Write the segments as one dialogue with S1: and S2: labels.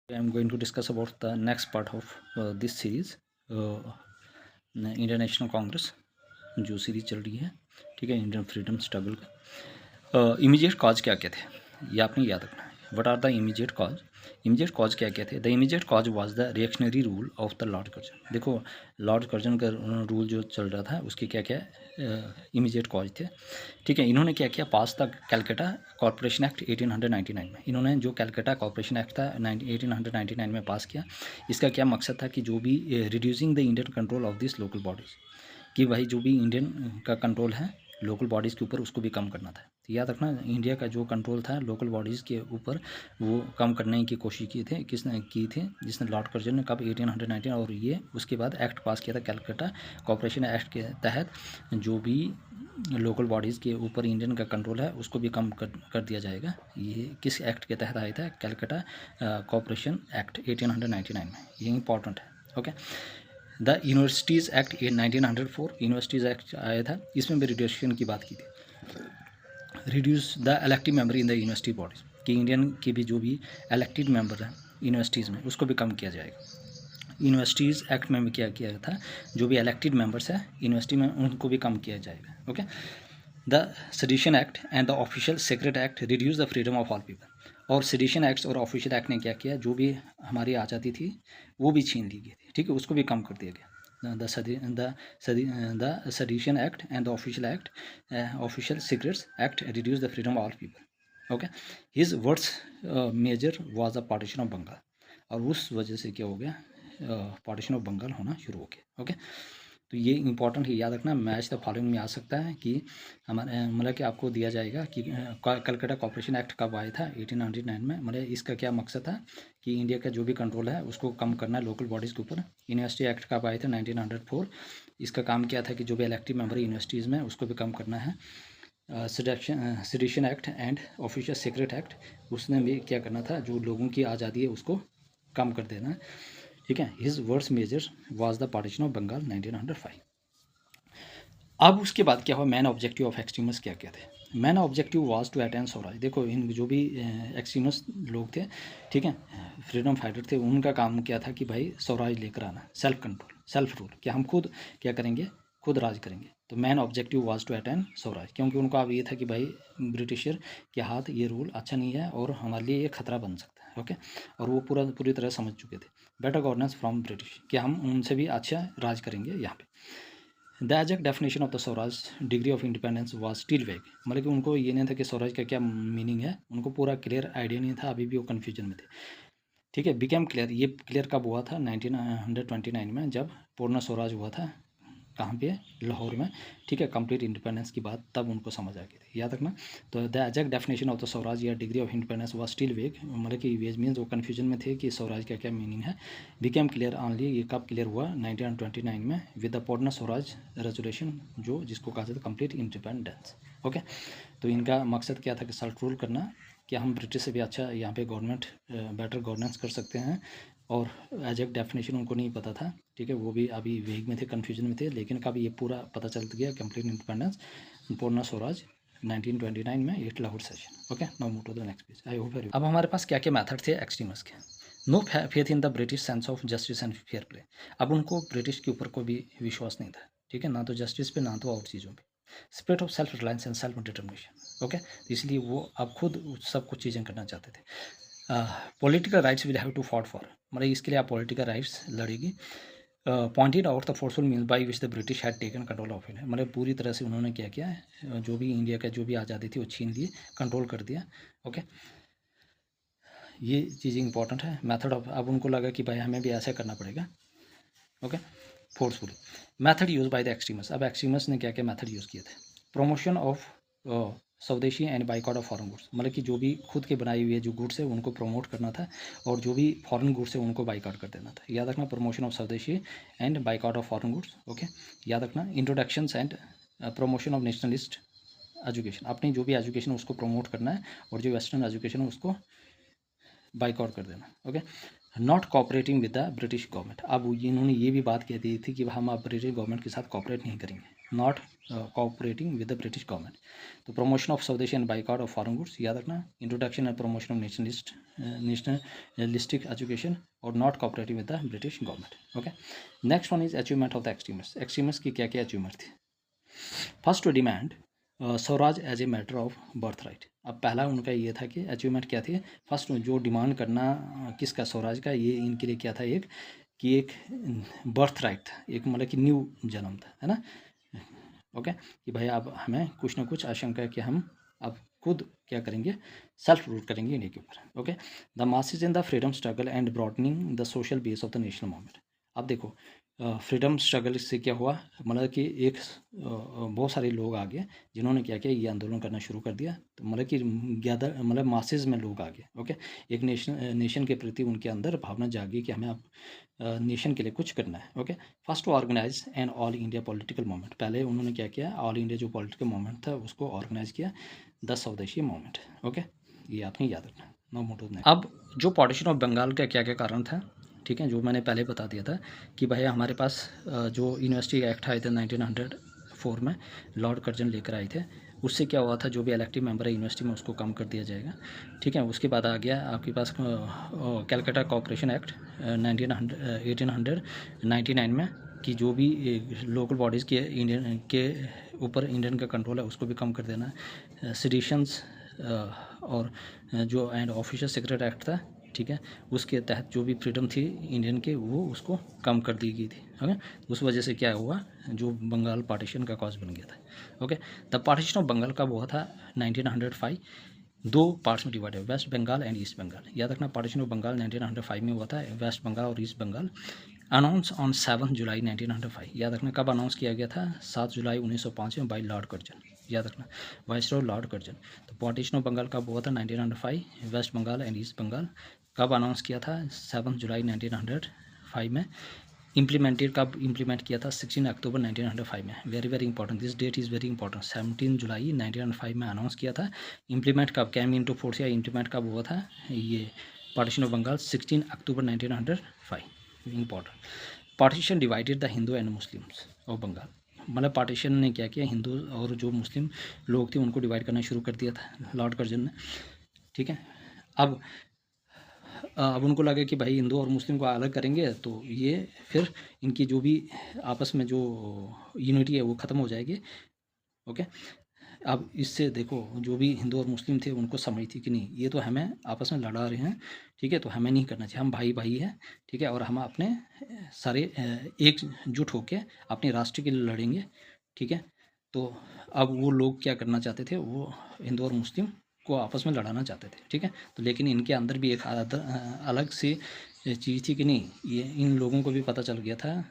S1: I am going to discuss about the next part of this series, Indian National Congress जो series चल रही है, ठीक है, इंडियन फ्रीडम स्ट्रगल का इमीडिएट कॉज क्या क्या थे ये आपने याद रखना है। What are the immediate cause? Immediate cause क्या क्या थे? The immediate cause was the reactionary rule of the lord Curzon. देखो लॉर्ड कर्जन का रूल जो चल रहा था उसके क्या क्या इमीडिएट कॉज थे, ठीक है। इन्होंने क्या किया, पास द कैलकाटा कॉर्पोरेशन एक्ट 1899 में। इन्होंने जो कैलकाटा कॉर्पोरेशन एक्ट था 1899 में पास किया। इसका क्या मकसद था कि जो भी reducing the Indian control of this local bodies, कि भाई जो भी इंडियन का कंट्रोल है लोकल बॉडीज़ के ऊपर उसको भी कम करना था। तो याद रखना, इंडिया का जो कंट्रोल था लोकल बॉडीज़ के ऊपर वो कम करने की कोशिश की थे। किसने की थी? जिसने लॉर्ड कर्जन ने, कब? 1819। और ये उसके बाद एक्ट पास किया था कैलकाटा कॉर्पोरेशन एक्ट के तहत, जो भी लोकल बॉडीज़ के ऊपर इंडियन का कंट्रोल है उसको भी कम कर दिया जाएगा। ये किस एक्ट के तहत आया था? कैलकाटा कॉर्पोरेशन एक्ट 1899 में। ये इंपॉर्टेंट है, okay. The universities act 1904, universities act आया था, इसमें भी रिड्यूशन की बात की थी। Reduce the elective member in the university bodies, कि इंडियन के भी जो भी इलेक्टेड मेंबर हैं यूनिवर्सिटीज़ में उसको भी कम किया जाएगा। यूनिवर्सिटीज़ एक्ट में भी क्या किया था, जो भी इलेक्टेड मेंबर्स हैं यूनिवर्सिटी में उनको भी कम किया जाएगा, okay. The sedition act and the official secret act reduce the freedom of all people. और सेडिशन एक्ट्स और ऑफिशियल एक्ट ने क्या किया, जो भी हमारी आज़ादी थी वो भी छीन ली गई थी, ठीक है, उसको भी कम कर दिया गया। The sedition act and the official act, official secrets act reduce the freedom of all people, okay. His वर्ड्स measure was the partition of Bengal, और उस वजह से क्या हो गया, पार्टीशन ऑफ बंगाल होना शुरू हो गया, ओके। तो ये इंपॉर्टेंट है, याद रखना। मैच द फॉलोइंग में आ सकता है कि हमारे मतलब कि आपको दिया जाएगा कि कलकत्ता कॉर्पोरेशन एक्ट कब आया था 1899 में। मतलब इसका क्या मकसद था कि इंडिया का जो भी कंट्रोल है उसको कम करना है लोकल बॉडीज़ के ऊपर। यूनिवर्सिटी एक्ट कब आया था 1904, इसका काम क्या था कि जो भी इलेक्टिव मेंबर यूनिवर्सिटीज़ में उसको भी कम करना है। Sedition act and official secret act, उसने भी क्या करना था, जो लोगों की आज़ादी है उसको कम कर देना है, ठीक है। हिज वर्ड्स measure was the partition of Bengal 1905। अब उसके बाद क्या हुआ, मैन ऑब्जेक्टिव ऑफ एक्सट्रीमिस्ट क्या क्या थे? Main objective was to attain swaraj. देखो इन जो भी एक्सट्रीमिस्ट लोग थे, ठीक है, फ्रीडम फाइटर थे, उनका काम क्या था कि भाई स्वराज लेकर आना, सेल्फ कंट्रोल, सेल्फ रूल, कि हम खुद क्या करेंगे, खुद राज करेंगे। तो main objective was to attain swaraj, क्योंकि उनका अब ये था कि भाई ब्रिटिशर के हाथ ये रूल अच्छा नहीं है और हमारे लिए ये खतरा बन सकता है, ओके। और वो पूरी तरह समझ चुके थे। बेटर गवर्नेंस फ्रॉम ब्रिटिश, कि हम उनसे भी अच्छा राज करेंगे यहाँ पे। The exact definition of the Swaraj degree of independence was still vague, मतलब कि उनको ये नहीं था कि स्वराज का क्या मीनिंग है, उनको पूरा क्लियर आइडिया नहीं था, अभी भी वो कन्फ्यूजन में थे, ठीक है। बिकेम क्लियर, ये क्लियर कब हुआ था 1929 में, जब पूर्ण स्वराज हुआ था, कहाँ पे? लाहौर में, ठीक है, कंप्लीट इंडिपेंडेंस की बात तब उनको समझ आ गई थी, याद रखना। तो the exact definition of the swaraj या degree of independence was still vague, मतलब कि वेज मीन्स वो कन्फ्यूजन में थे कि स्वराज का क्या मीनिंग है। बिकेम क्लियर ऑनली, ये कब क्लियर हुआ 1929 में, विद द पूर्ण स्वराज रेजोल्यूशन, जो जिसको कहा जाता है कंप्लीट इंडिपेंडेंस, ओके। तो इनका मकसद क्या था कि सेल्फ रूल करना, कि हम ब्रिटिश से भी अच्छा यहाँ पे गवर्नमेंट बेटर गवर्नेंस कर सकते हैं। और एग्जैक्ट डेफिनेशन उनको नहीं पता था, ठीक है, वो भी अभी वेग में थे, कन्फ्यूजन में थे, लेकिन कब ये पूरा पता चल गया, कंप्लीट इंडिपेंडेंस, पूर्ण स्वराज 1929 में, ये Lahore session, okay. Now move to the next page. I hope very. अब हमारे पास क्या क्या मेथड थे एक्सट्रीमिस्ट के? No faith in the British sense of justice and fair play. अब उनको ब्रिटिश के ऊपर कोई भी विश्वास नहीं था, ठीक है, ना तो जस्टिस पे ना तो और चीज़ों पे। Spirit of self reliance and self determination, okay. तो इसलिए वो अब खुद सब कुछ चीज़ें करना चाहते थे। Political rights will have to fought for, मतलब इसके लिए आप पॉलिटिकल राइट्स लड़ेगी। Pointed out the forceful means by which the British had taken control of India, मतलब पूरी तरह से उन्होंने क्या किया है, जो भी इंडिया का जो भी आज़ादी थी वो छीन लिए, कंट्रोल कर दिया, ओके। ये चीज़ इंपॉर्टेंट है। मेथड ऑफ, अब उनको लगा कि भाई हमें भी ऐसा करना पड़ेगा, okay, forcefully. Method use by the extremist, अब एक्सट्रीमिस्ट ने क्या क्या मेथड यूज़ किए थे? Promotion of swadeshi and boycott of foreign goods, मतलब कि जो भी खुद के बनाई हुई जो गुड्स है उनको प्रमोट करना था, और जो भी फॉरेन गुड्स है उनको बाइकआउट कर देना था, याद रखना। Promotion of swadeshi and boycott of foreign goods, okay, याद रखना। Introductions and promotion of nationalist education, अपनी जो भी एजुकेशन उसको प्रमोट करना है, और जो वेस्टर्न एजुकेशन है उसको बाइकआउट कर देना, okay. Not cooperating with the British government, अब इन्होंने ये भी बात कह दी थी कि हम अब ब्रिटिश गवर्नमेंट के साथ कॉपरेट नहीं करेंगे, not cooperating with the British government. तो promotion of swadeshi and boycott of foreign goods, याद रखना। Introduction and promotion of nationalistic education और not cooperating with the British government. Okay, next one is achievement of the extremist. Extremist की क्या क्या achievement थी? First to demand swaraj as a matter of birthright. अब पहला उनका ये था कि अचीवमेंट क्या थी, फर्स्ट जो डिमांड करना किसका, स्वराज का, ये इनके लिए क्या था, एक कि एक बर्थ राइट था, एक मतलब कि न्यू जन्म था, है ना। ओके, कि भाई अब हमें कुछ ना कुछ आशंका है कि हम अब खुद क्या करेंगे, सेल्फ रूल करेंगे इंडिया के ऊपर। Okay, the masses in the freedom struggle and broadening the social base of the national movement. अब देखो फ्रीडम स्ट्रगल से क्या हुआ, मतलब कि एक बहुत सारे लोग आ गए जिन्होंने क्या किया, ये आंदोलन करना शुरू कर दिया। तो मतलब कि ज़्यादा मतलब मासेज में लोग आ गए। ओके, एक नेशन के प्रति उनके अंदर भावना जागी कि हमें अब नेशन के लिए कुछ करना है। Okay, first to organize an all India political movement. पहले उन्होंने क्या किया, ऑल इंडिया जो पॉलिटिकल मूवमेंट था उसको ऑर्गेनाइज किया, 10 स्वदेशी मूवमेंट। ओके, ये आपने याद रखना। नो मोटो। अब जो पार्टीशन ऑफ बंगाल का क्या क्या कारण था, ठीक है, जो मैंने पहले बता दिया था कि भाई हमारे पास जो यूनिवर्सिटी एक्ट आए थे 1904 में, लॉर्ड कर्जन लेकर आए थे, उससे क्या हुआ था, जो भी इलेक्टिव मेंबर है यूनिवर्सिटी में उसको कम कर दिया जाएगा। ठीक है, उसके बाद आ गया आपके पास कैलकाटा कॉर्पोरेशन एक्ट 1899 में, कि जो भी लोकल बॉडीज़ के इंडियन के ऊपर इंडियन का कंट्रोल है उसको भी कम कर देना। सेडिशंस और जो एंड ऑफिशियल सेक्रेट एक्ट था, ठीक है, उसके तहत जो भी फ्रीडम थी इंडियन के वो उसको कम कर दी गई थी। ओके, उस वजह से क्या हुआ, जो बंगाल पार्टीशन का कॉज बन गया था। Okay, the partition of Bengal कब हुआ था, 1905। दो पार्ट्स में डिवाइड है, west Bengal and east Bengal. याद रखना, पार्टीशन ऑफ बंगाल 1905 में हुआ था, वेस्ट बंगाल और ईस्ट बंगाल। अनाउंस ऑन 7 जुलाई 1905। याद रखना कब अनाउंस किया गया था, 7 जुलाई 1905 में बाई लॉर्ड कर्जन। याद रखना, वाइसरॉय लॉर्ड कर्जन। तो पार्टीशन ऑफ बंगाल कब हुआ था, 1905, west Bengal and east Bengal. कब अनाउंस किया था, 7 जुलाई 1905 में। इम्प्लीमेंटेड कब इम्प्लीमेंट किया था, 16 अक्टूबर 1905 में। Very very important, this date is very important. 17 जुलाई 1905 में अनाउंस किया था। इम्प्लीमेंट कब, कैम इनटू फोर्स या इम्प्लीमेंट कब हुआ था ये पार्टीशन ऑफ बंगाल, 16 अक्टूबर 1905। Important. Partition divided the Hindu and Muslims of Bengal. मतलब पार्टीशन ने क्या किया, हिंदू और जो मुस्लिम लोग थे उनको डिवाइड करना शुरू कर दिया था लॉर्ड कर्जन ने। ठीक है, अब उनको लगा कि भाई हिंदू और मुस्लिम को अलग करेंगे तो ये फिर इनकी जो भी आपस में जो यूनिटी है वो ख़त्म हो जाएगी। ओके, अब इससे देखो जो भी हिंदू और मुस्लिम थे उनको समझ थी कि नहीं ये तो हमें आपस में लड़ा रहे हैं, ठीक है, तो हमें नहीं करना चाहिए, हम भाई भाई हैं, ठीक है, और हम अपने सारे एकजुट होकर अपने राष्ट्र के लिए लड़ेंगे। ठीक है, तो अब वो लोग क्या करना चाहते थे, वो हिंदू और मुस्लिम को आपस में लड़ाना चाहते थे। ठीक है, तो लेकिन इनके अंदर भी एक अलग सी चीज़ थी कि नहीं, ये इन लोगों को भी पता चल गया था,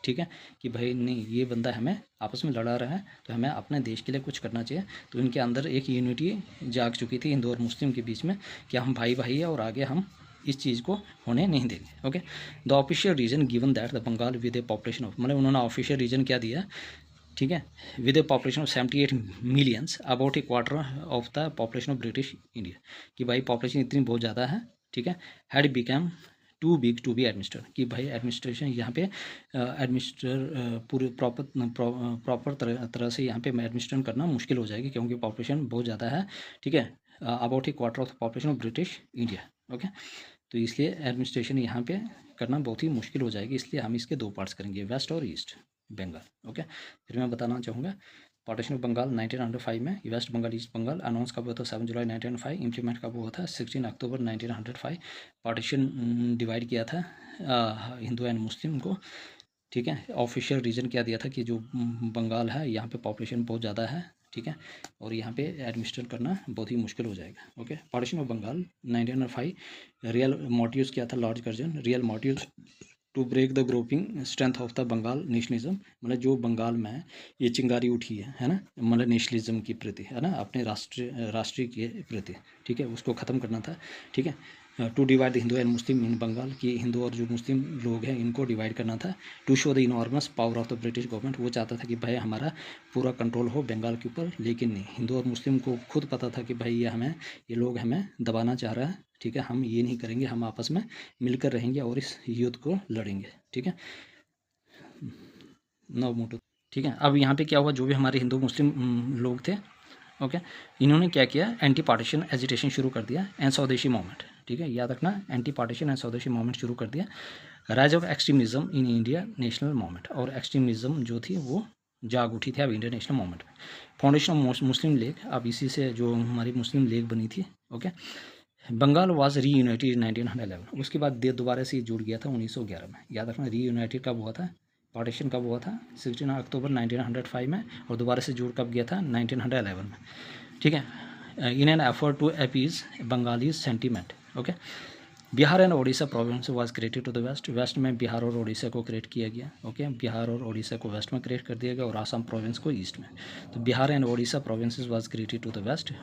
S1: ठीक है, कि भाई नहीं ये बंदा हमें आपस में लड़ा रहा है तो हमें अपने देश के लिए कुछ करना चाहिए। तो इनके अंदर एक यूनिटी जाग चुकी थी हिंदू और मुस्लिम के बीच में कि हम भाई भाई है और आगे हम इस चीज़ को होने नहीं देंगे। Okay, the official reason given that the Bengal with a population of, मतलब उन्होंने ऑफिशियल रीजन क्या दिया, ठीक है, with a population of 78 millions, about a quarter of the population of British India, कि भाई पॉपुलेशन इतनी बहुत ज़्यादा है, ठीक है, had become too big to be administer, कि भाई एडमिनिस्ट्रेशन यहाँ पे एडमिनिस्टर पूरे प्रॉपर तरह से यहाँ पे एडमिनिस्ट्रेशन करना मुश्किल हो जाएगी क्योंकि पॉपुलेशन बहुत ज़्यादा है। ठीक है, about a quarter of the population of British India. Okay, तो इसलिए एडमिनिस्ट्रेशन यहाँ पे करना बहुत ही मुश्किल हो जाएगी, इसलिए हम इसके दो पार्ट्स करेंगे, वेस्ट और ईस्ट बंगाल। ओके, फिर मैं बताना चाहूँगा पार्टीशन ऑफ बंगाल 1905 में, west Bengal east Bengal announce कब हुआ था, 7 जुलाई 1905। इम्प्लीमेंट कब हुआ था, 16 अक्टूबर 1905। पार्टीशन डिवाइड किया था हिंदू एंड मुस्लिम को। ठीक है, ऑफिशियल रीजन क्या दिया था कि जो बंगाल है यहाँ पे पॉपुलेशन बहुत ज़्यादा है, ठीक है, और यहाँ पे एडमिनिस्ट्रेट करना बहुत ही मुश्किल हो जाएगा। Okay, partition of Bengal 1905। Real motives क्या था, lord Curzon, real motives to break the growing strength of the Bengal nationalism, मतलब जो बंगाल में ये चिंगारी उठी है ना, मतलब नेशनलिज्म की प्रति, है ना, अपने राष्ट्रीय के प्रति, ठीक है, उसको ख़त्म करना था। ठीक है, to divide the Hindu and Muslim in Bengal, की हिंदू और जो मुस्लिम लोग हैं इनको डिवाइड करना था। To show the enormous power of the British government, वो चाहता था कि भाई हमारा पूरा कंट्रोल हो बंगाल के ऊपर, लेकिन नहीं, हिंदू और मुस्लिम को खुद पता था कि भाई ये लोग हमें दबाना चाह रहा है। ठीक है, हम ये नहीं करेंगे, हम आपस में मिलकर रहेंगे और इस युद्ध को लड़ेंगे। ठीक है, नौ मोटो। ठीक है। अब यहाँ पे क्या हुआ, जो भी हमारे हिंदू मुस्लिम लोग थे, ओके, इन्होंने क्या किया, एंटी पार्टीशन एजिटेशन शुरू कर दिया एंड स्वदेशी मूवमेंट, ठीक है, याद रखना, एंटी पार्टीशन एंड स्वदेशी मूवमेंट शुरू कर दिया। Rise of extremism in India national movement, और एक्सट्रीमिज्म जो थी वो जाग उठी थी अब इंडियन नेशनल मूवमेंट में। फाउंडेशन ऑफ मुस्लिम लीग, अब इसी से जो हमारी मुस्लिम लीग बनी थी, ओके। बंगाल वाज री यूनाइटेड इन 1911, उसके बाद दोबारा से जुड़ गया था 1911 में। याद रखना, री यूनाइटेड कब हुआ था, पार्टीशन कब हुआ था, 16 अक्टूबर 1905 में, और दोबारा से जुड़ कब गया था, 1911 में, ठीक है। In an effort to appease Bengali sentiment, okay. Bihar and Odisha province was created to the west, west में बिहार और ओडिशा को क्रिएट किया गया, ओके। बिहार और ओडिशा को वेस्ट में क्रिएट कर दिया गया और आसाम प्रोविंस को ईस्ट में। तो Bihar and Odisha provinces was created to the west,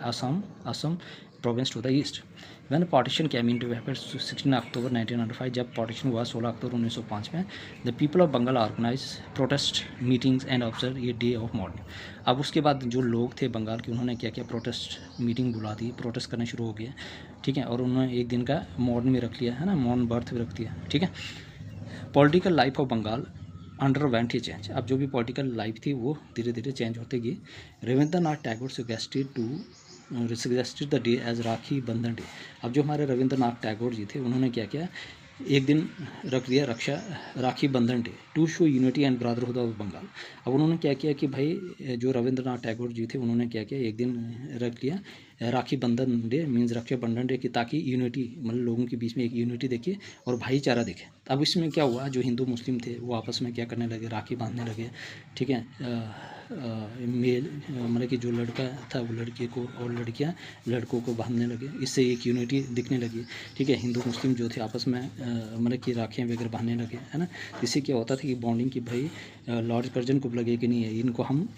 S1: Assam province to the east. When partition came into effect 16 अक्टूबर 1905, जब पार्टीशन हुआ 16 अक्टूबर 1905 में, the people of Bengal organize protest meetings and observe ये डे ऑफ मॉर्निंग। अब उसके बाद जो लोग थे बंगाल के, उन्होंने क्या किया, प्रोटेस्ट मीटिंग बुला दी, प्रोटेस्ट करना शुरू हो गया, ठीक है, और उन्होंने एक दिन का मॉर्न में रख लिया है ना, मॉर्न बर्थ भी रख दिया, ठीक है। Political life of Bengal underwent ही चेंज, अब जो भी पॉलिटिकल लाइफ थी वो धीरे धीरे चेंज होते गई। Rabindranath Tagore suggested the day as Rakhi Bandhan day. अब जो हमारे रविंद्रनाथ टैगोर जी थे, उन्होंने क्या किया, एक दिन रख दिया Rakhi Bandhan day to show unity and brotherhood of Bengal. अब उन्होंने क्या किया कि भाई जो रविंद्रनाथ टैगोर जी थे, उन्होंने क्या किया, एक दिन रख लिया राखी बंधन डे, मीन्स रक्षा बंधन डे, कि ताकि यूनिटी, मतलब लोगों के बीच में एक यूनिटी देखे और भाईचारा दिखे। अब इसमें क्या हुआ, जो हिंदू मुस्लिम थे वो आपस में क्या करने लगे, राखी बांधने लगे, ठीक है। मेल मतलब कि जो लड़का था वो लड़की को और लड़कियां लड़कों को बांधने लगे, इससे एक यूनिटी दिखने लगी, ठीक है। हिंदू मुस्लिम जो थे आपस में मतलब कि राखियाँ वगैरह बांधने लगे, है ना। इससे क्या होता था कि बॉन्डिंग की भाई लॉर्ड कर्जन को लगे कि नहीं है, इनको हम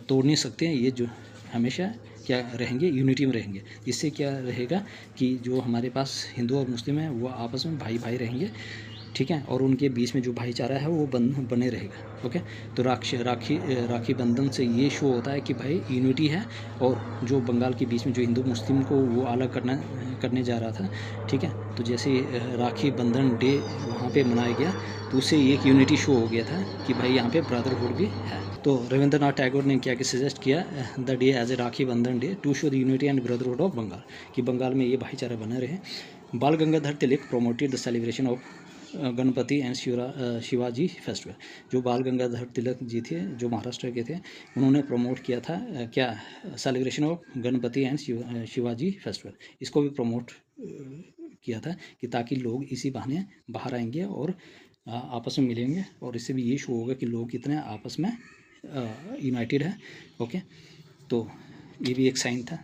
S1: तोड़ नहीं सकते हैं, ये जो हमेशा क्या रहेंगे, यूनिटी में रहेंगे। इससे क्या रहेगा कि जो हमारे पास हिंदू और मुस्लिम है वो आपस में भाई भाई रहेंगे, ठीक है, और उनके बीच में जो भाईचारा है वो बने रहेगा, ओके। तो राखी बंधन से ये शो होता है कि भाई यूनिटी है, और जो बंगाल के बीच में जो हिंदू मुस्लिम को वो अलग करने जा रहा था, ठीक है। तो जैसे राखी बंधन डे वहाँ पे मनाया गया, तो उससे एक यूनिटी शो हो गया था कि भाई यहाँ पे ब्रदरहुड भी है। तो रविंद्रनाथ टैगोर ने क्या कि सजेस्ट किया the day as a Rakhi Bandhan day to show the unity and brotherhood of Bengal, कि बंगाल में ये भाईचारा बना रहे। Bal Gangadhar Tilak promoted the celebration of Ganapati and Shivaji festival. जो बाल गंगाधर तिलक जी थे, जो महाराष्ट्र के थे, उन्होंने प्रमोट किया था क्या, celebration of Ganapati and Shivaji festival. इसको भी प्रमोट किया था कि ताकि लोग इसी बहाने बाहर आएंगे और आपस में मिलेंगे, और इससे भी ये शो होगा कि लोग कितने आपस में यूनाइटेड है, ओके। तो ये भी एक साइन था।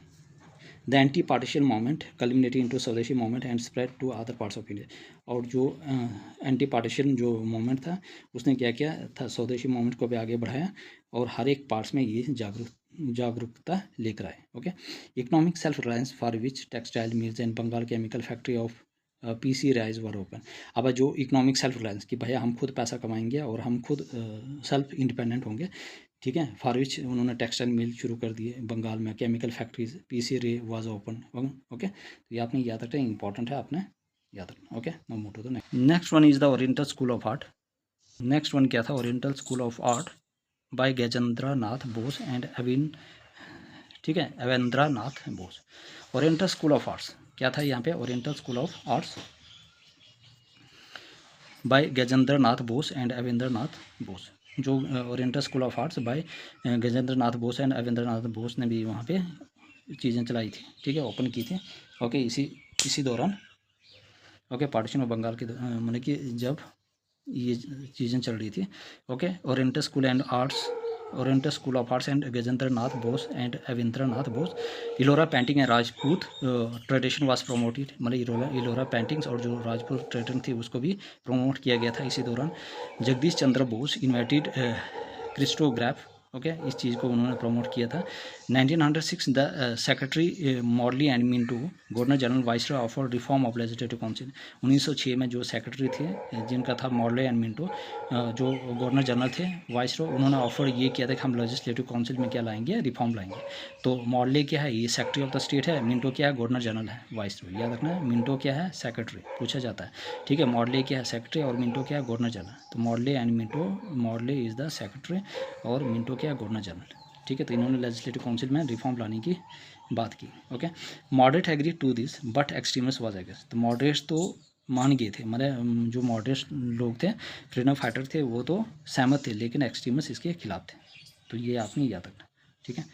S1: The anti partition movement culminated into swadeshi movement and spread to other parts of India. और जो एंटी पार्टीशन जो मूवमेंट था, उसने क्या किया था, स्वदेशी मूवमेंट को भी आगे बढ़ाया और हर एक पार्ट्स में ये जागरूकता लेकर आए, okay. Economic self reliance for which textile mills and Bengal chemical factory of P C rise were open. अब जो इकोनॉमिक सेल्फ रिलायंस कि भैया हम खुद पैसा कमाएंगे और हम खुद सेल्फ इंडिपेंडेंट होंगे, ठीक है। फॉर विच उन्होंने टेक्सटाइल मिल शुरू कर दिए बंगाल में, केमिकल फैक्ट्रीज, पीसी रे वाज ओपन, ओके। तो ये आपने याद रखना, इंपॉर्टेंट है, आपने याद रखना, okay. Now move to the next one is the oriental school of art. Next one क्या था, oriental school of art by Gajendra Nath Bose and ठीक है, Avendra Nath Bose. Oriental school of arts क्या था यहाँ पे, oriental school of arts by Gajendra Nath Bose and Avendra Nath Bose. जो oriental school of arts by Gajendra Nath Bose and Avendra Nath Bose ने भी वहाँ पे चीज़ें चलाई थी, ठीक है, ओपन की थी, ओके। इसी दौरान, ओके, पार्टीशन ऑफ बंगाल के मतलब कि जब ये चीज़ें चल रही थी, okay. Oriental school of arts and Gajendra Nath Bose and Avendra Nath Bose. Ellora painting and Rajput tradition was promoted, मतलब इलोरा पेंटिंग्स और जो राजपूत ट्रेडिशन थी उसको भी प्रोमोट किया गया था इसी दौरान। Jagdish Chandra Bose invited crescograph okay इस चीज़ को उन्होंने प्रमोट किया था। 1906 the secretary Morley and Minto governor general viceroy offer reform of legislative council. 1906 में जो सेक्रेटरी थे जिनका था मॉडले एंड मिंटो, जो गवर्नर जनरल थे वाइसरॉय, उन्होंने ऑफर ये किया था कि हम लेजिस्लेटिव काउंसिल में क्या लाएंगे, रिफॉर्म लाएंगे। तो मॉडले क्या है, ये सेक्रेटरी ऑफ द स्टेट है, मिंटो क्या है, गवर्नर जनरल है, वाइसरॉय याद रखना है। मिंटो क्या है, सेक्रेटरी पूछा जाता है, ठीक है। मॉडले क्या है, सेक्रेटरी, और मिंटो क्या है, गवर्नर जनरल। तो Morley and Minto, Morley is the secretary और मिंटो क्या है, गवर्नर जनरल, ठीक है। तो इन्होंने लेजिस्लेटिव काउंसिल में रिफॉर्म लाने की बात की। Okay, moderate agree to this but extremist was against. तो मॉडरेट्स तो मान गए थे, मतलब जो मॉडरेट लोग थे, फ्रीडम फाइटर थे, वो तो सहमत थे, लेकिन एक्सट्रीमिस्ट इसके खिलाफ थे। तो ये आपने याद रखना, ठीक है।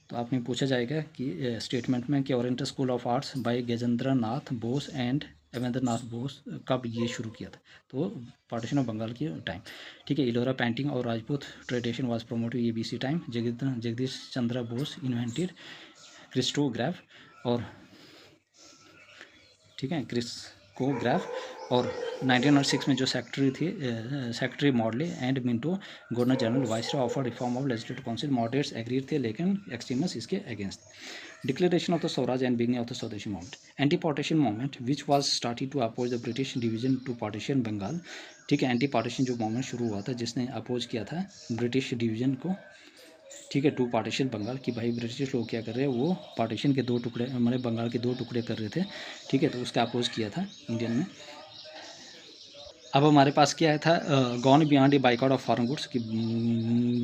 S1: तो आपने पूछा जाएगा कि स्टेटमेंट में कि oriental school of arts by Gajendra Nath Bose and Avendra Nath Bose कब ये शुरू किया था, तो पार्टीशन ऑफ बंगाल के टाइम, ठीक है। इलोरा पेंटिंग और राजपूत ट्रेडिशन वाज प्रोमोटेड ये BC time. Jagdish Chandra Bose invented क्रिस्टोग्राफ, और ठीक है, क्रिस्कोग्राफ। और 1906 में जो सेक्रेटरी थी, secretary Morley and Minto governor general viceroy offer reform of legislative council. Moderates agreed थे, लेकिन एक्सट्रीमिस्ट इसके against. Declaration of the swaraj and beginning of the swadeshi movement. Anti partition movement which was started to oppose the British division to partition Bengal, ठीक है। Anti partition जो movement शुरू हुआ था, जिसने अपोज किया था ब्रिटिश डिवीजन को, ठीक है, टू पार्टीशन बंगाल, कि भाई ब्रिटिश लोग क्या कर रहे हैं, वो पार्टीशन के दो टुकड़े, मतलब बंगाल के दो टुकड़े कर रहे थे, ठीक है। तो उसका अपोज किया था इंडियन में। अब हमारे पास क्या था, gone beyond A boycott of foreign goods, कि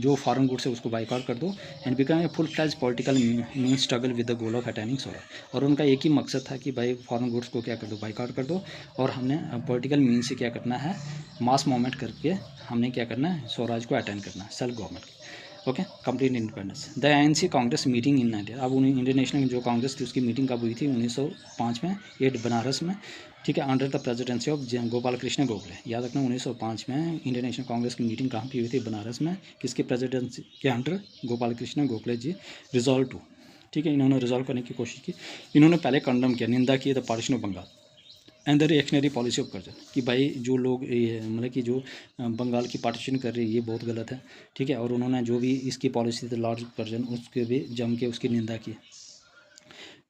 S1: जो फॉरेन गुड्स है उसको बाइकआउट कर दो, and become a full fledge political mean struggle with the goal of attaining Swaraj. और उनका एक ही मकसद था कि भाई फॉरेन गुड्स को क्या कर दो, बाइकआउट कर दो, और हमने पॉलिटिकल मीन से क्या करना है, मास मूवमेंट करके हमने क्या करना है, स्वराज को अटेंड करना है, self government. Okay, complete independence. The NC Congress meeting in India. अब इंडियन नेशनल जो कांग्रेस थी उसकी मीटिंग कब हुई थी, 1905 में, ये बनारस में, ठीक है, under the presidency of Gopal Krishna Gokhale. याद रखना 1905 में इंडियन नेशनल कांग्रेस की मीटिंग कहाँ की हुई थी, बनारस में, किसके प्रेसिडेंसी के under, Gopal Krishna Gokhale ji. Resolve to, ठीक है, इन्होंने रिजॉल्व करने की कोशिश की। इन्होंने पहले कंडम किया, निंदा की the partition of Bengal and the reactionary policy of Curzon, कि भाई जो लोग ये मतलब कि जो बंगाल की पार्टीशन कर रहे हैं ये बहुत गलत है, ठीक है। और उन्होंने जो भी इसकी पॉलिसी थी लॉर्ड कर्जन, उसके भी जम के उसकी निंदा की।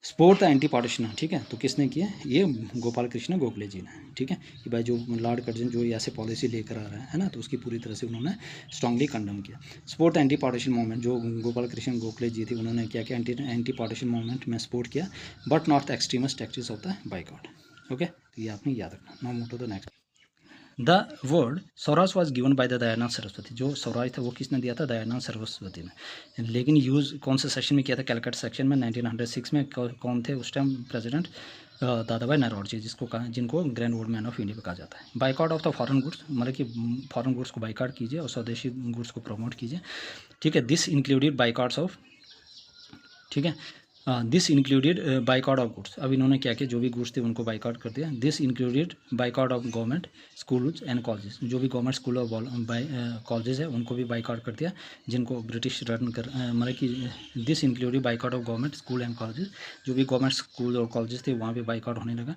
S1: सपोर्ट द एंटी पार्टीशन, ठीक है, तो किसने किया, ये गोपाल कृष्ण गोखले जी ने, ठीक है, कि भाई जो लॉर्ड कर्जन जो ऐसे पॉलिसी लेकर आ रहा है ना, तो उसकी पूरी तरह से उन्होंने स्ट्रांगली कंडम किया। Support the anti partition movement, जो गोपाल कृष्ण गोखले जी थे, उन्होंने क्या किया, एंटी पार्टीशन मूवमेंट में सपोर्ट किया, but not the extremist tactics of the boycott. Okay, तो ये आपने याद रखना। Now move to the next. The word Swaraj was given by the Dayanand Saraswati. जो स्वराज था वो किसने दिया था, दयानंद सरस्वती ने, लेकिन यूज़ कौन से सेक्शन में किया था, कैलकट सेक्शन में। 1906 में कौन थे उस टाइम प्रेसिडेंट, दादा भाई नरौजी, जिनको grand old man of India भी कहा जाता है। Boycott of the foreign goods, मतलब कि फॉरेन गुड्स को बाइकआउट कीजिए और स्वदेशी गुड्स को प्रमोट कीजिए, ठीक है। दिस इंक्लूडेड बाइकआउट्स ऑफ, ठीक है, this included boycott of goods. अब इन्होंने क्या किया, जो भी गुड्स थे उनको बाइकआउट कर दिया। This included boycott of government schools and colleges, जो भी गवर्नमेंट स्कूल और कॉलेजेस है उनको भी बाइकआउट कर दिया, जिनको ब्रिटिश रन कर, मतलब कि this included boycott of government school and colleges, जो भी गवर्नमेंट स्कूल और कॉलेजेस थे वहाँ पे बाइकआउट होने लगा,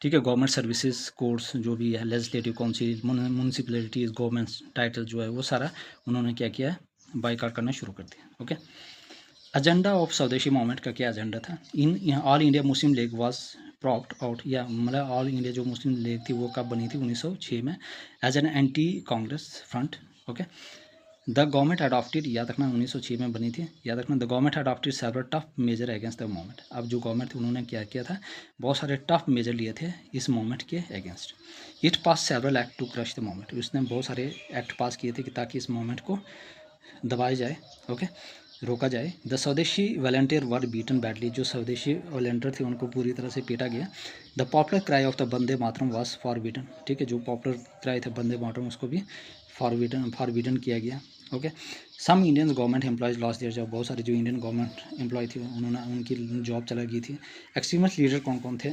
S1: ठीक है। गवर्नमेंट सर्विसेज कोर्स जो भी है, legislative council, municipalities, government title जो है वो सारा उन्होंने क्या किया, बाइकआउट करना शुरू कर दिया। ओके, एजेंडा ऑफ स्वदेशी मूवमेंट का क्या एजेंडा था, in all India Muslim league was propped out, या मतलब ऑल इंडिया जो मुस्लिम लीग थी वो कब बनी थी, 1906 में, as an anti Congress front. Okay, the government adopted, याद रखना 1906 में बनी थी, याद रखना, the government adopted several tough measure against the movement. अब जो गवर्नमेंट थी उन्होंने क्या किया था, बहुत सारे टफ मेजर लिए थे इस मूवमेंट के against. It pass several act to crush the movement, उसने बहुत सारे एक्ट पास किए थे कि ताकि इस मूवमेंट को दबाया जाए, ओके, रोका जाए। द स्वदेशी वॉलंटियर वर बीटन बैडली, जो स्वदेशी वॉलंटियर थे उनको पूरी तरह से पीटा गया। The popular cry of the Vande Mataram was forbidden, ठीक है, जो पॉपुलर क्राई था वंदे मातरम उसको भी फॉरबिडन किया गया। Okay, some Indian government employees loss their job, बहुत सारे जो इंडियन गवर्नमेंट एम्प्लॉय थे उन्होंने उनकी जॉब चला गई थी। एक्सट्रीमिस्ट लीडर कौन कौन थे,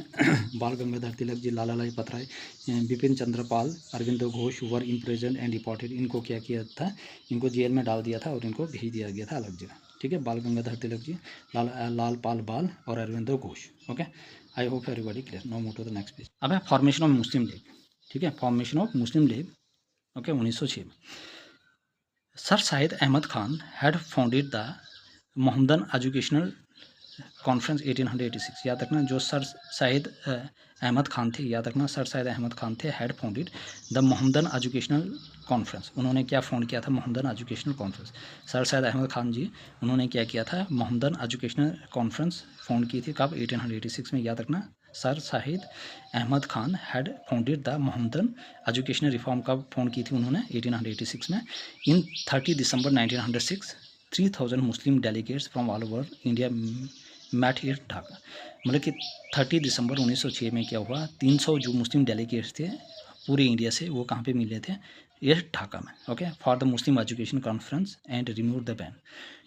S1: बाल गंगाधर तिलक जी, लाला लाई पतराय, बिपिन चंद्र पाल, अरविंद घोष वर इम्प्रिजन एंड डिपोर्टेड। इनको क्या किया था, इनको जेल में डाल दिया था और इनको भेज दिया गया था अलग जगह, ठीक है। बाल गंगाधर तिलक जी, लाल पाल बाल और Arvind Ghosh. Okay, I hope everybody clear. Now move to the next page. अब है फॉर्मेशन ऑफ मुस्लिम लीग, ठीक है, formation of Muslim league, okay, 1906 में। Sir Syed Ahmad Khan had founded the Mohammedan educational conference 1886। याद रखना, जो सर सैयद अहमद खान थे, याद रखना सर सैयद अहमद खान थे, had founded the Mohammedan educational conference. उन्होंने क्या फाउंड किया था? Mohammedan educational conference. Sir Syed Ahmad Khan ji, उन्होंने क्या किया था? मोहम्मदन एजुकेशनल कॉन्फ्रेंस फाउंड की थी। कब? 1886 में। याद रखना, sir Syed Ahmad Khan had founded the Mohammedan educational reform कब फाउंड की थी उन्होंने? 1886 में। In 30 December 1906 3000 Muslim delegates from all over India met here Dhaka. मतलब कि 30 दिसंबर 1906 में क्या हुआ? 300 जो मुस्लिम डेलीगेट्स थे पूरे इंडिया से, वो कहाँ पे मिले थे? ये ढाका में। Okay, for the Muslim education conference and remove the ban.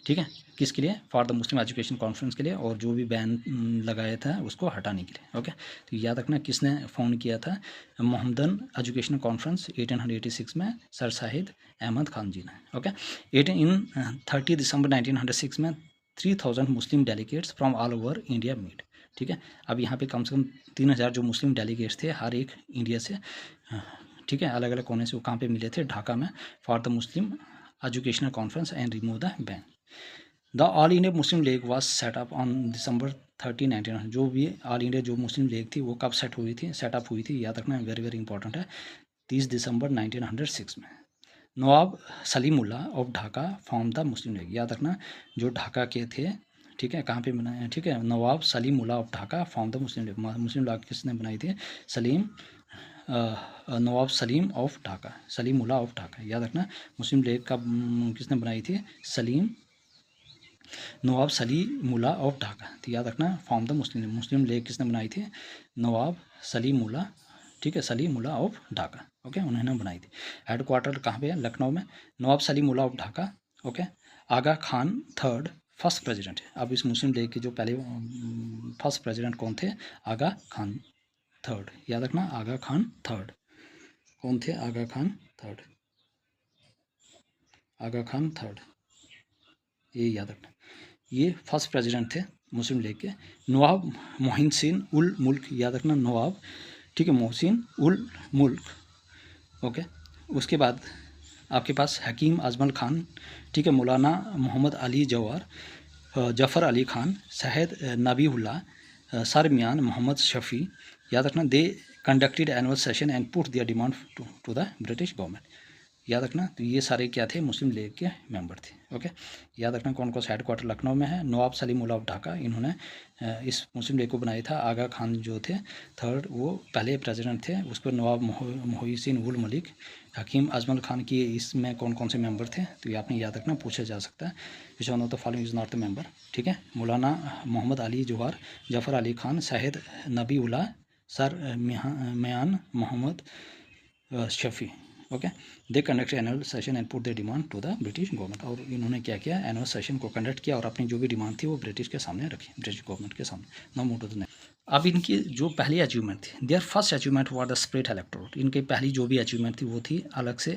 S1: ठीक है, किसके लिए? For the Muslim education conference के लिए, और जो भी बैन लगाया था उसको हटाने के लिए। ओके, तो याद रखना किसने फाउंड किया था? मोहम्मदन एजुकेशन कॉन्फ्रेंस 1886 में सर सैयद अहमद खान जी ने। ओके, 30 दिसंबर 1906 में 3000 Muslim delegates from all over India meet. ठीक है, अब यहाँ पे कम से कम 3000 जो मुस्लिम डेलीगेट्स थे हर एक इंडिया से, ठीक है, अलग अलग कोने से, वो कहाँ पे मिले थे? ढाका में, for the Muslim educational conference and remove the ban. The all India Muslim league was set up on December 30, 1900। जो भी ऑल इंडिया जो मुस्लिम लीग थी वो कब सेट हुई थी? सेटअप हुई थी, याद रखना, वेरी वेरी इंपॉर्टेंट है, 30 दिसंबर 1906 में। Nawab Salimullah of Dhaka form the Muslim league. याद रखना, जो ढाका के थे, ठीक है, कहाँ पे बनाए? ठीक है, Nawab Salimullah of Dhaka form the Muslim league. Muslim league किसने बनाई थी? Salim Nawab Salim of Dhaka, Salimullah of Dhaka. याद रखना, मुस्लिम लीग का किसने बनाई थी? सलीम नवाब सलीमुल्लाह ऑफ ढाका। तो याद रखना, form the Muslim league. Muslim league किसने बनाई थी? नवाब सलीमुल्लाह, ठीक है, सलीमुल्लाह ऑफ ढाका। ओके, उन्होंने बनाई थी। हेड क्वार्टर कहाँ पे है? लखनऊ में। Nawab Salimullah of Dhaka. Okay, Aga Khan third first president. अब इस मुस्लिम लीग के जो पहले फर्स्ट प्रेसिडेंट कौन थे? आगा खान थर्ड। याद रखना, आगा खान थर्ड। कौन थे? आगा खान थर्ड, आगा खान थर्ड, ये याद रखना, ये फर्स्ट प्रेसिडेंट थे मुस्लिम लीग के। नवाब मोहसिन उल मुल्क। याद रखना, नवाब, ठीक है, मोहसिन उल मुल्क। ओके, उसके बाद आपके पास हकीम अजमल खान, ठीक है, मौलाना मोहम्मद अली जवार, जफ़र अली खान, सैयद नबीउल्लाह, सर मियान मोहम्मद शफ़ी। याद रखना, they conducted annual session and put their demand to the British government. याद रखना, तो ये सारे क्या थे? मुस्लिम लीग के मेंबर थे। ओके, याद रखना, कौन कौन सा हेड क्वार्टर लखनऊ में है? नवाब सलीमुल्लाह ऑफ ढाका, इन्होंने इस मुस्लिम लीग को बनाया था। आगा खान जो थे थर्ड, वो पहले प्रेसिडेंट थे। उसको नवाब मोहसिन उल मलिक, हकीम अजमल खान की, इसमें कौन कौन से मेंबर थे? तो ये आपने याद रखना, पूछा जा सकता है। Which one of the following is not the member? ठीक है, Maulana Mohammad Ali Jauhar, Zafar Ali Khan, Syed Nabiullah, sir Mian Mohammad Shafi. Okay, they conduct annual session and put the demand to the British government. और इन्होंने क्या किया? एनुअल सेशन को कंडक्ट किया और अपनी जो भी डिमांड थी वो ब्रिटिश के सामने रखी, ब्रिटिश गवर्नमेंट के सामने। Now move to the next. अब इनकी जो पहली अचीवमेंट थी, their first achievement was the split electorate. इनकी पहली जो भी अचीवमेंट थी वो थी अलग से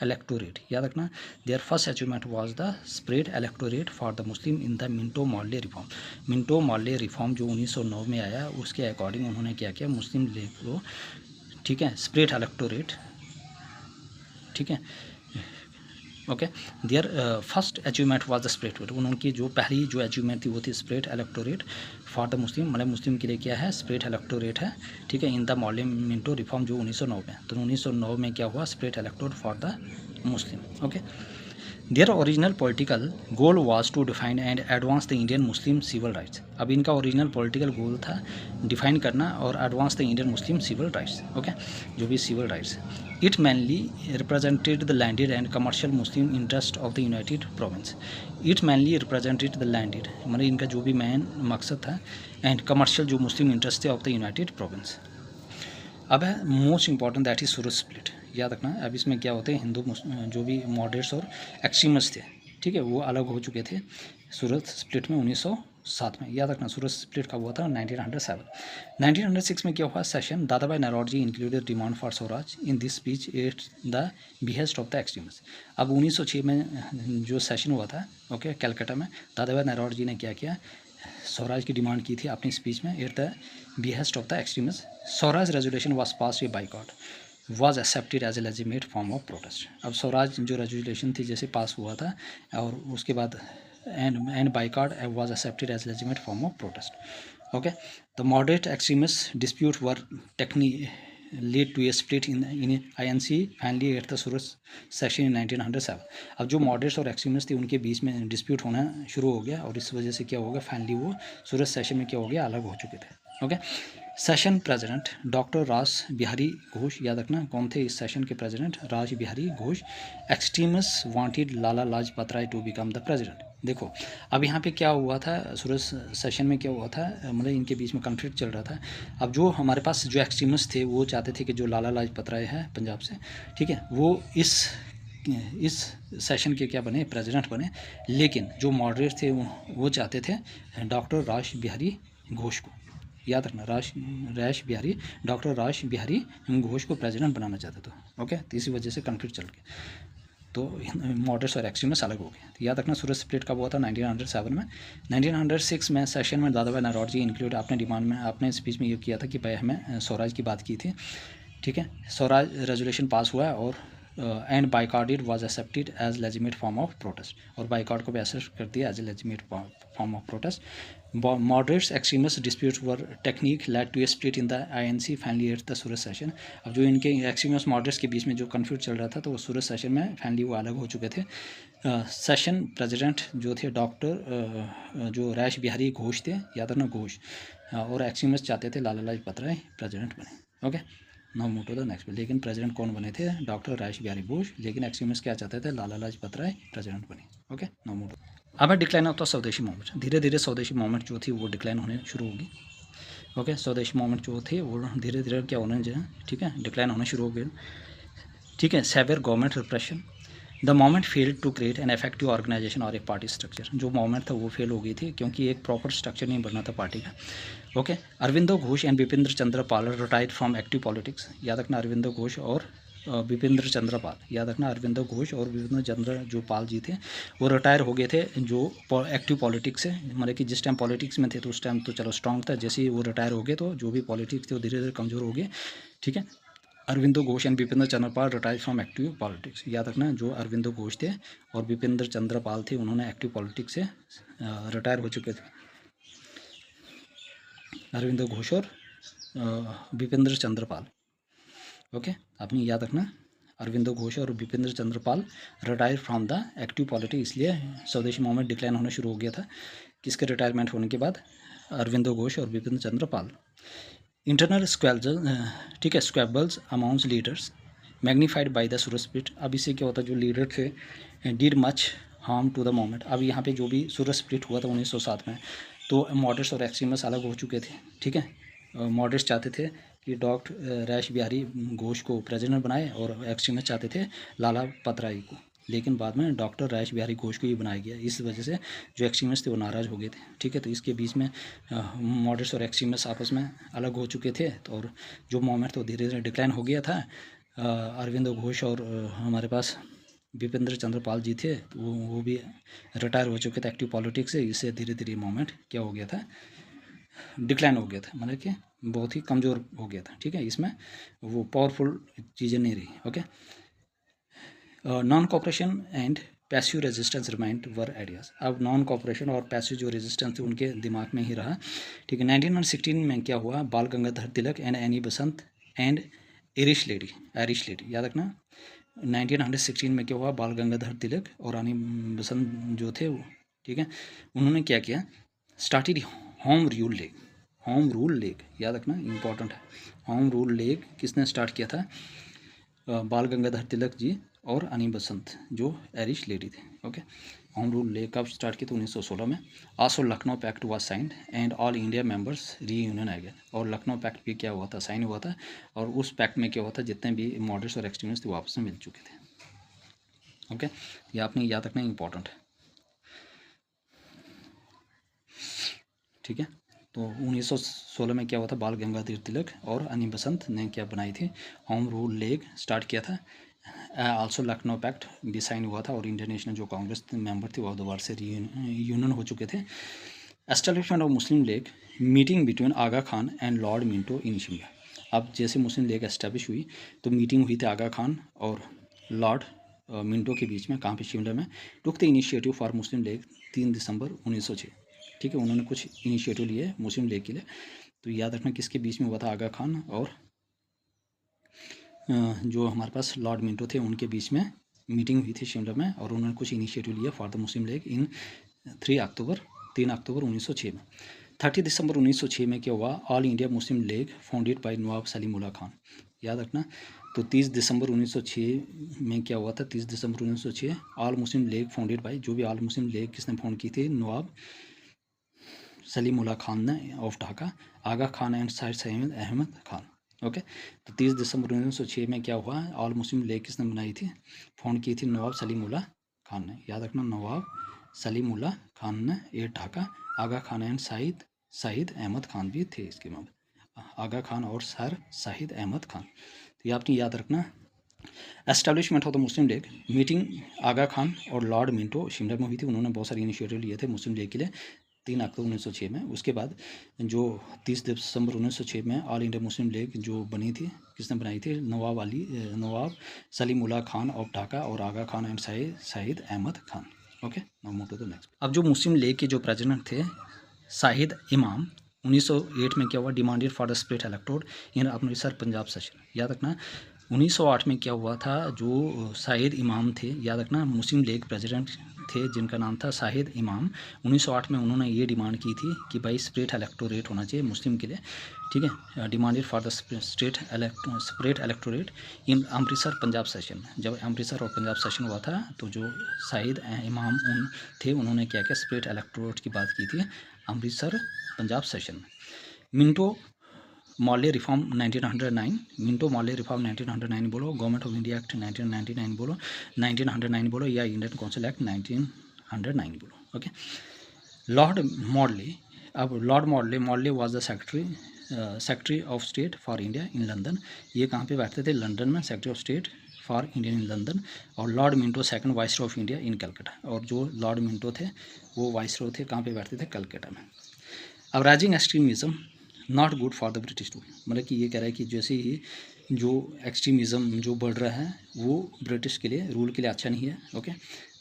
S1: इलेक्टोरेट। याद रखना, their first achievement was the spread electorate for the Muslim in the Minto Morley reform. Minto Morley reform जो 1909 में आया, उसके अकॉर्डिंग उन्होंने क्या किया? मुस्लिम लीग को, ठीक है, स्प्रेड इलेक्टोरेट, ठीक है, okay, their first achievement was the split. उनकी जो पहली जो अचीवमेंट थी वो थी split electorate for the Muslim, मतलब मुस्लिम के लिए क्या है? स्प्लिट इलेक्टोरेट है, ठीक है, इन द मॉर्लिमिंटो रिफॉर्म जो 1909 में। तो 1909 में क्या हुआ? Split electorate for the Muslim. Okay, their original political goal was to define and advance the Indian Muslim civil rights. अब इनका ओरिजिनल पॉलिटिकल गोल था डिफाइन करना और advance the Indian Muslim civil rights. Okay, जो भी civil rights. It mainly represented the landed and commercial Muslim interest of the united province. It mainly represented the landed, मतलब इनका जो भी main मकसद था, एंड कमर्शियल जो मुस्लिम इंटरेस्ट थे ऑफ द यूनाइटेड प्रोविंस। अब है most important, that is Surat split. याद रखना, अब इसमें क्या होते हैं? हिंदू जो भी मॉडरेट्स और एक्सट्रीमिस्ट थे, ठीक है, वो अलग हो चुके थे सूरत स्प्लिट में 1907 में। याद रखना, सूरत स्प्लिट कब हुआ था? 1907। 1906 में क्या हुआ? Session Dadabhai Naoroji included demand for Swaraj in this speech at the behest of the extremist. अब 1906 में जो सेशन हुआ था, ओके, कलकत्ता में, दादा भाई नौरोजी ने क्या किया? स्वराज की डिमांड की थी अपनी स्पीच में, at the behest of the extremist. Swaraj resolution was pass a boycott. Was accepted as a legitimate form of protest. अब स्वराज जो रेजुलेशन थी जैसे पास हुआ था और उसके बाद and boycott was accepted as legitimate form of protest. Okay, the moderate extremist dispute were lead to a split in INC finally at the Surat session in 1907। अब जो मॉडरेट्स और एक्सट्रीमिस्ट थे उनके बीच में डिस्प्यूट होना शुरू हो गया और इस वजह से क्या हो गया, फाइनली वो सूरत सेशन में क्या हो गया, अलग हो चुके थे। ओके, सेशन प्रेसिडेंट डॉक्टर रास बिहारी घोष, याद रखना कौन थे इस सेशन के president, Raj Bihari Ghosh. Extremist wanted Lala Lajpat Rai to become the president. देखो अब यहाँ पे क्या हुआ था, सूरत सेशन में क्या हुआ था, मतलब इनके बीच में कॉन्फ्लिक्ट चल रहा था। अब जो हमारे पास जो एक्सट्रीमिस्ट थे वो चाहते थे कि जो लाला लाजपत राय है पंजाब से, ठीक है, वो इस सेशन के क्या बने, प्रेसिडेंट बने। लेकिन जो मॉडरेट थे वो चाहते थे डॉक्टर रास बिहारी घोष को, याद रखना डॉक्टर रास बिहारी घोष को प्रेसिडेंट बनाना चाहते थे। ओके, तो इसी वजह से कॉन्फ्लिक्ट चल गया, तो मॉडरेट्स और एक्सट्रीमिस्ट अलग हो गए। तो याद रखना सूरत स्प्लिट कब हुआ था, 1907 में। 1906 में सेशन में दादा भाई नौरोजी इंक्लूड आपने डिमांड में आपने स्पीच में ये किया था कि भाई हमें स्वराज की बात की थी, ठीक है। स्वराज रेजोल्यूशन पास हुआ और and boycotted was accepted as legitimate form of protest, और बाइकॉट को भी एक्सेप्ट कर दिया as a legitimate form of protest. Moderates extremist dispute were technique led to a split in the INC finally at the Surat session. अब जो इनके extremist moderates के बीच में जो कन्फ्यूज चल रहा था तो वो सूरत सेशन में फाइनली वो अलग हो चुके थे। सेशन प्रेसिडेंट जो थे डॉक्टर जो रास बिहारी घोष थे, याद रखना घोष, और एक्सट्रीमिस्ट चाहते थे लाला लाजपत राय प्रेसिडेंट बने। Okay, now move to the next. लेकिन प्रेसिडेंट कौन बने थे, डॉक्टर रास बिहारी घोष, लेकिन एक्सट्रीमिस्ट क्या चाहते थे, लाला लाजपत राय प्रेसिडेंट बने। Okay, now move. अब है decline of the swadeshi movement. धीरे धीरे स्वदेशी मूवमेंट जो थी वो डिक्लाइन होने शुरू होगी। ओके, स्वदेशी मूवमेंट जो थे वो धीरे धीरे क्या होने जो है, ठीक है, डिक्लाइन होना शुरू हो गया, ठीक है। Severe government repression, the moment failed to create an effective organization और एक पार्टी स्ट्रक्चर। जो मोमेंट था वो फेल हो गई थी क्योंकि एक प्रॉपर स्ट्रक्चर नहीं बनना था पार्टी का। Okay, Aurobindo Ghosh and Bipindra Chandra Pal retired from active politics. याद रखना अरविंदो घोष और बिपिंद्र चंद्र पाल, याद रखना अरविंदो घोष और बिपिंद्र चंद्र जो पाल जी थे वो रिटायर हो गए थे जो एक्टिव पॉलिटिक्स से, मतलब कि जिस टाइम पॉलिटिक्स में थे तो उस टाइम तो चलो स्ट्रॉन्ग था, जैसे ही वो रिटायर हो गए तो जो भी पॉलिटिक्स थे वो धीरे धीरे कमज़ोर हो गए, ठीक है। Aurobindo Ghosh and Bipindra Chandra Pal retire from active politics. याद रखना जो अरविंदो घोष थे और बिपिंद्र चंद्र पाल थे उन्होंने एक्टिव पॉलिटिक्स से रिटायर हो चुके थे। अरविंदो घोष और बिपिंद्र चंद्र पाल। ओके, आपने याद रखना अरविंदो घोष और Bipindra Chandra Pal retire from the active politics, इसलिए स्वदेशी मूवमेंट डिक्लाइन होना शुरू हो गया था। किसके रिटायरमेंट होने के बाद, अरविंदो घोष और बिपिंद्र चंद्र पाल। इंटरनल स्क्वैबल्स, ठीक है, squabbles amounts leaders magnified by the Surat split. अब इससे क्या होता है, जो लीडर थे did much harm to the movement. अब यहाँ पे जो भी सूरत स्प्लिट हुआ था 1907 में, तो मॉडरेट्स और एक्सट्रीमिस्ट अलग हो चुके थे, ठीक है। मॉडरेट्स चाहते थे कि डॉक्टर रास बिहारी घोष को प्रेसिडेंट बनाए और एक्सट्रीमिस्ट चाहते थे लाला पतराई को, लेकिन बाद में डॉक्टर रास बिहारी घोष को ही बनाया गया। इस वजह से जो एक्सट्रीमिस्ट थे वो नाराज़ हो गए थे, ठीक है। तो इसके बीच में मॉडरेट्स और एक्सट्रीमिस्ट आपस में अलग हो चुके थे, तो और जो मूवमेंट तो धीरे धीरे डिक्लाइन हो गया था। अरविंदो घोष और हमारे पास बिपिंद्र चंद्र पाल जी थे, तो वो भी रिटायर हो चुके थे एक्टिव पॉलिटिक्स से। इससे धीरे धीरे मूवमेंट क्या हो गया था, डिक्लाइन हो गया था, मतलब कि बहुत ही कमज़ोर हो गया था, ठीक है। इसमें वो पावरफुल चीज़ें नहीं रही। Okay, non cooperation and passive resistance remind were ideas. अब नॉन कॉपरेशन और पैसिव जो रेजिस्टेंस थे उनके दिमाग में ही रहा, ठीक है। 1916 में क्या हुआ, Bal Gangadhar Tilak and Annie Besant and Irish lady, याद रखना 1916 में क्या हुआ, बाल गंगाधर तिलक और रानी बसंत जो थे, ठीक है, उन्होंने क्या किया, स्टार्टेड होम रूल लीग, याद रखना इंपॉर्टेंट है। होम रूल लीग किसने स्टार्ट किया था, बाल गंगाधर तिलक जी और रानी बसंत जो आयरिश लेडी थे। ओके, होम रूल लीग कब स्टार्ट की, तो 1916 में। आसो लखनऊ पैक्ट हुआ signed and all India members reunion आ गया, और लखनऊ पैक्ट भी क्या हुआ था, साइन हुआ था, और उस पैक्ट में क्या हुआ था, जितने भी मॉडरेट्स और एक्सट्रीमिस्ट थे वो आपस में मिल चुके थे। ओके, ये आपने याद रखना इंपॉर्टेंट है, ठीक है। तो 1916 में क्या हुआ था, बाल गंगाधर तिलक और रानी बसंत ने क्या बनाई थी, होम रूल लीग स्टार्ट किया था। आल्सो लखनऊ पैक्ट भी साइन हुआ था, और इंडियन नेशनल जो कांग्रेस मेंबर थे वो दोबारा से यूनियन हो चुके थे। Establishment of Muslim league, meeting between Aga Khan and lord Minto in Shimla. अब जैसे मुस्लिम लीग एस्टैब्लिश हुई तो मीटिंग हुई थी आगा खान और लॉर्ड मिंटो के बीच में, कहाँ पे, शिमला में। Took the initiative for Muslim league 3 दिसंबर 1906। ठीक है, उन्होंने कुछ इनिशिएटिव लिए मुस्लिम लीग के लिए। तो याद रखना किसके बीच में हुआ था, आगा खान और जो हमारे पास लॉर्ड मिंटो थे उनके बीच में मीटिंग हुई थी शिमला में, और उन्होंने कुछ इनिशिएटिव लिया for the Muslim league in 3 October 1906 में। 30 दिसंबर 1906 में क्या हुआ, all India Muslim league founded by Nawab Salimullah Khan. याद रखना। तो 30 दिसंबर 1906 में क्या हुआ था, 30 दिसंबर 1906 all Muslim league founded by, जो भी ऑल मुस्लिम लीग किसने फाउंड की थी, नवाब सलीमुल्लाह खान ने of Dhaka, Aga Khan and Syed Ahmad Khan. Okay, तो 30 दिसंबर 1906 में क्या हुआ, ऑल मुस्लिम लीग किसने बनाई थी, फाउंड की थी, नवाब सलीमुल्लाह खान ने। याद रखना, नवाब सलीमुल्लाह खान ने ये ढाका, आगा खान एंड शाहिद अहमद खान भी थे इसके में, आगा खान और सर शाहिद अहमद खान। तो ये आपने याद रखना। Establishment of the Muslim league, meeting Aga Khan और लॉर्ड मिंटो शिमला में हुई थी। उन्होंने बहुत सारे इनिशिएटिव लिए थे मुस्लिम लीग के लिए 3 अक्टूबर 1906 में। उसके बाद जो 30 दिसंबर 1906 में ऑल इंडिया मुस्लिम लीग जो बनी थी, किसने बनाई थी, नवाब सलीमुल्लाह खान ऑफ ढाका और Aga Khan and Shahid Ahmed Khan. Okay, now move to the next. अब जो मुस्लिम लीग के जो प्रेसिडेंट थे शाहिद इमाम, 1908 में क्या हुआ, demanded for the split electorate in Amritsar Punjab session. याद रखना 1908 में क्या हुआ था, जो शाहिद इमाम थे, याद रखना मुस्लिम लीग प्रेसिडेंट थे जिनका नाम था शाहिद इमाम। 1908 में उन्होंने ये डिमांड की थी कि भाई स्प्लिट इलेक्टोरेट होना चाहिए मुस्लिम के लिए। ठीक है, demanded for the split electorate in Amritsar Punjab session. जब अमृतसर और पंजाब सेशन हुआ था तो जो शाहिद इमाम थे उन्होंने क्या किया, स्प्लिट इलेक्टोरेट की बात की थी अमृतसर पंजाब सेशन में। Minto Morley reform 1909, Minto Morley reform 1909 बोलो, गवर्नमेंट ऑफ इंडिया एक्ट 1999 बोलो, 1909 बोलो, या इंडियन काउंसिल एक्ट 1909 बोलो। ओके, लॉर्ड मॉर्ले, अब lord Morley was the secretary of state for India in London. ये कहाँ पे बैठते थे, लंदन में, secretary of state for India in London. और lord Minto second viceroy of India in Calcutta, और जो लॉर्ड मिंटो थे वो वाइसरॉय थे, कहाँ पे बैठते थे, कलकत्ता में। अब rising extremism not good for the British too, मतलब कि ये कह रहा है कि जैसे ही जो एक्सट्रीमिज़म जो बढ़ रहा है वो ब्रिटिश के लिए, रूल के लिए अच्छा नहीं है। Okay,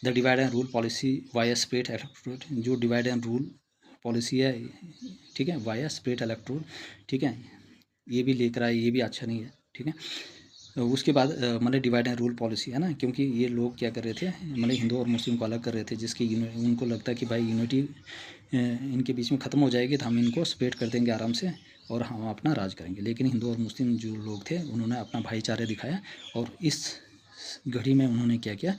S1: the divide and rule policy via split electorate, जो डिवाइड एंड रूल पॉलिसी है, ठीक है, वाया स्प्लिट इलेक्टोरेट, ठीक है, ये भी लेकर आए, ये भी अच्छा नहीं है। ठीक है, उसके बाद मतलब डिवाइड एंड रूल पॉलिसी है ना, क्योंकि ये लोग क्या कर रहे थे, मतलब हिंदू और मुस्लिम को अलग कर रहे थे, जिसकी उनको लगता है कि भाई यूनिटी इनके बीच में ख़त्म हो जाएगी तो हम इनको स्प्लिट कर देंगे आराम से और हम अपना राज करेंगे। लेकिन हिंदू और मुस्लिम जो लोग थे उन्होंने अपना भाईचारा दिखाया और इस घड़ी में उन्होंने क्या किया,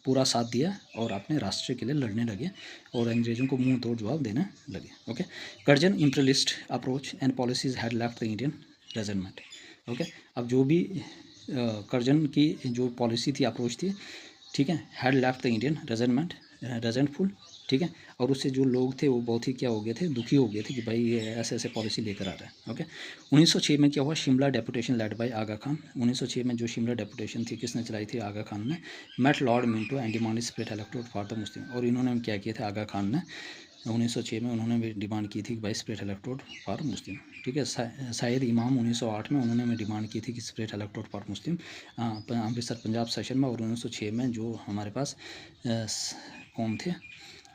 S1: पूरा साथ दिया और अपने राष्ट्र के लिए लड़ने लगे और अंग्रेज़ों को मुंह तोड़ जवाब देने लगे। Okay, Curzon imperialist approach and policies had left the Indian regiment. Okay, अब जो भी कर्जन की जो पॉलिसी थी, अप्रोच थी, ठीक है, हैड लेफ्ट द इंडियन रेजेंटफुल, ठीक है, और उससे जो लोग थे वो बहुत ही क्या हो गए थे, दुखी हो गए थे कि भाई ये ऐसे ऐसे पॉलिसी लेकर आ रहा है। ओके, 1906 में क्या हुआ, शिमला डेपुटेशन लेड बाय आगा खान। 1906 में जो शिमला डेपुटेशन थी किसने चलाई थी, आगा खान ने। Met lord Minto and demand split electorate for the Muslim, और इन्होंने क्या किया था, आगा खान ने 1906 में उन्होंने भी डिमांड की थी कि भाई स्प्लिट इलेक्टोरेट फॉर मुस्लिम। ठीक है, शायद इमाम 1908 में उन्होंने डिमांड की थी कि split electorate for Muslim Amritsar Punjab session में। और 1906 में जो हमारे पास कौन थे,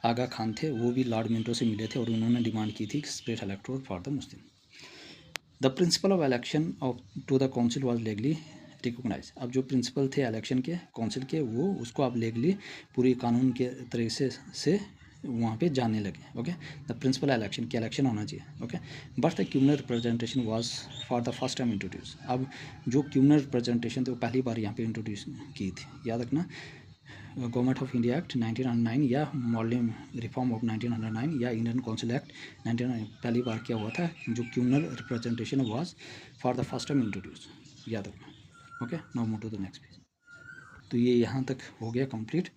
S1: आगा खान थे, वो भी लॉर्ड मिंटो से मिले थे और उन्होंने डिमांड की थी कि split electorate for the Muslim. The principal of election of to the council was legally recognise. अब जो प्रिंसिपल थे इलेक्शन के काउंसिल के, वो उसको अब लीगली पूरी कानून के तरीके से वहाँ पे जानने लगे। ओके, द प्रिंसिपल इलेक्शन की इलेक्शन होना चाहिए। Okay, but the communal representation was for the first time introduce. अब जो क्यूमनल रिप्रेजेंटेशन थे वो पहली बार यहाँ पे इंट्रोड्यूस की थी। याद रखना, गवर्नमेंट ऑफ इंडिया एक्ट 1909 या मॉडलिंग रिफॉर्म ऑफ 1909 या इंडियन काउंसिल एक्ट 1909, पहली बार क्या हुआ था, जो communal representation was for the first time introduce. याद रखना। Okay, now move to the next page. तो ये यहाँ तक हो गया कंप्लीट।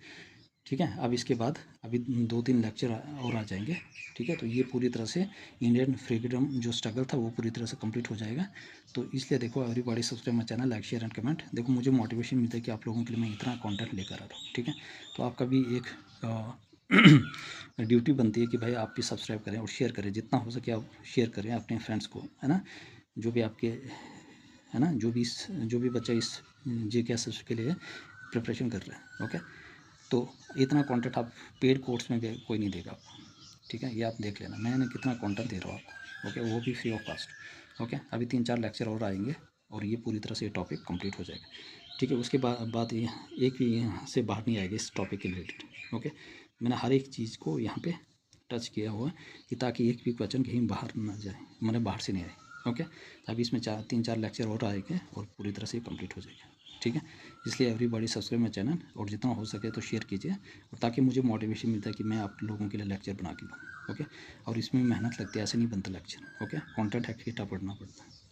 S1: ठीक है, अब इसके बाद अभी 2-3 लेक्चर और आ जाएंगे। ठीक है, तो ये पूरी तरह से इंडियन फ्रीडम जो स्ट्रगल था वो पूरी तरह से कंप्लीट हो जाएगा। तो इसलिए देखो, everybody subscribe my channel, like share and comment. देखो, मुझे मोटिवेशन मिलता है कि आप लोगों के लिए मैं इतना कंटेंट लेकर आ रहा हूँ। ठीक है, तो आपका भी एक ड्यूटी बनती है कि भाई आप भी सब्सक्राइब करें और शेयर करें, जितना हो सके आप शेयर करें अपने फ्रेंड्स को, है ना, जो भी आपके है ना, जो भी बच्चा इस GKS के लिए प्रिपरेशन कर रहा है। ओके, तो इतना कंटेंट आप पेड कोर्स में कोई नहीं देगा आपको, ठीक है, ये आप देख लेना, मैं कितना कंटेंट दे रहा हूँ आपको। ओके, वो भी फ्री ऑफ कास्ट। ओके, अभी 3-4 लेक्चर और आएंगे और ये पूरी तरह से ये टॉपिक कंप्लीट हो जाएगा, ठीक है। उसके बाद एक भी यहाँ से बाहर नहीं आएगा इस टॉपिक के रिलेटेड। ओके, मैंने हर एक चीज़ को यहाँ पे टच किया हुआ है कि ताकि एक भी क्वेश्चन कहीं बाहर ना जाए, मतलब बाहर से नहीं आए। ओके, अभी इसमें 3-4 लेक्चर और आएंगे और पूरी तरह से कंप्लीट हो जाएगा, ठीक है। इसलिए एवरीबॉडी सब्सक्राइब माई चैनल और जितना हो सके तो शेयर कीजिए, और ताकि मुझे मोटिवेशन मिलता है कि मैं आप लोगों के लिए लेक्चर बना के दूँ। ओके, और इसमें मेहनत लगती है, ऐसे नहीं बनता लेक्चर। ओके, कंटेंट है, पढ़ना पड़ता है।